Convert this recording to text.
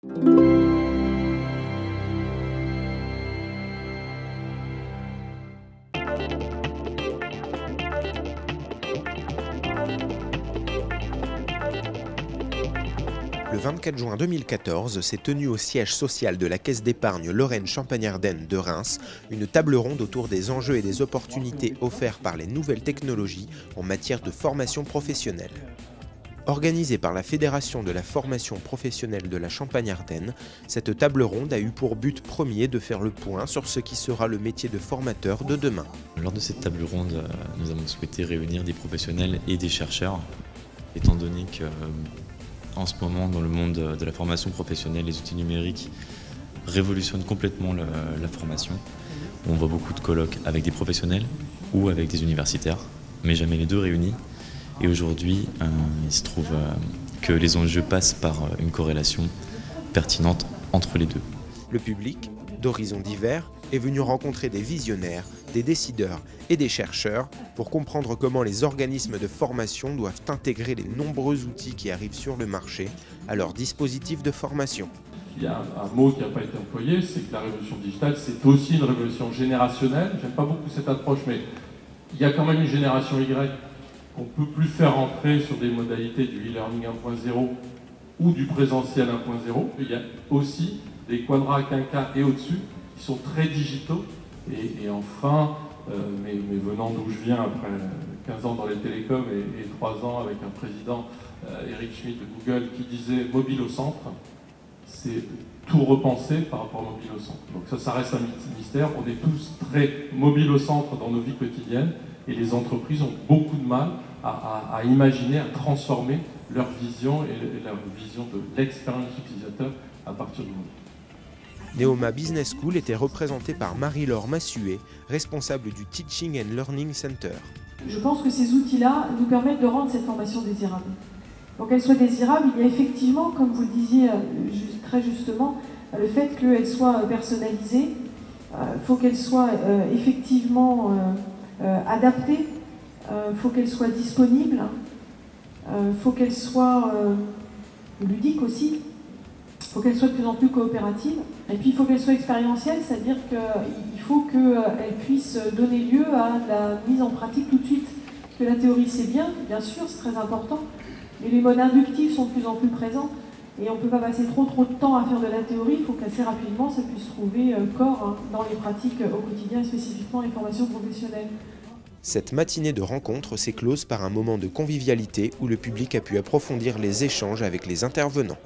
Le 24 juin 2014 s'est tenue au siège social de la Caisse d'épargne Lorraine Champagne-Ardenne de Reims une table ronde autour des enjeux et des opportunités offerts par les nouvelles technologies en matière de formation professionnelle. Organisée par la Fédération de la formation professionnelle de la Champagne-Ardenne, cette table ronde a eu pour but premier de faire le point sur ce qui sera le métier de formateur de demain. Lors de cette table ronde, nous avons souhaité réunir des professionnels et des chercheurs, étant donné que en ce moment, dans le monde de la formation professionnelle, les outils numériques révolutionnent complètement la formation. On voit beaucoup de colloques avec des professionnels ou avec des universitaires, mais jamais les deux réunis. Et aujourd'hui, il se trouve que les enjeux passent par une corrélation pertinente entre les deux. Le public, d'horizons divers, est venu rencontrer des visionnaires, des décideurs et des chercheurs pour comprendre comment les organismes de formation doivent intégrer les nombreux outils qui arrivent sur le marché à leur dispositif de formation. Il y a un mot qui n'a pas été employé, c'est que la révolution digitale, c'est aussi une révolution générationnelle. J'aime pas beaucoup cette approche, mais il y a quand même une génération Y qu'on ne peut plus faire entrer sur des modalités du e-learning 1.0 ou du présentiel 1.0. Il y a aussi des quadras quinquas et au-dessus qui sont très digitaux. Et enfin, mais venant d'où je viens, après 15 ans dans les télécoms et 3 ans avec un président, Eric Schmidt de Google, qui disait « mobile au centre », c'est tout repenser par rapport au mobile au centre. Donc ça reste un mystère. On est tous très mobiles au centre dans nos vies quotidiennes et les entreprises ont beaucoup de mal à imaginer, à transformer leur vision et leur vision de l'expérience utilisateur à partir du mobile. Neoma Business School était représentée par Marie-Laure Massuet, responsable du Teaching and Learning Center. Je pense que ces outils-là nous permettent de rendre cette formation désirable. Pour qu'elle soit désirable, il y a effectivement, comme vous le disiez très justement, le fait qu'elle soit personnalisée. Il faut qu'elle soit effectivement adaptée, il faut qu'elle soit disponible, il faut qu'elle soit ludique aussi. Il faut qu'elle soit de plus en plus coopérative. Et puis il faut qu'elle soit expérientielle, c'est-à-dire qu'il faut qu'elle puisse donner lieu à la mise en pratique tout de suite. Parce que la théorie c'est bien sûr, c'est très important, mais les modes inductifs sont de plus en plus présents. Et on ne peut pas passer trop de temps à faire de la théorie, il faut qu'assez rapidement ça puisse trouver corps dans les pratiques au quotidien, et spécifiquement les formations professionnelles. Cette matinée de rencontre s'est close par un moment de convivialité où le public a pu approfondir les échanges avec les intervenants.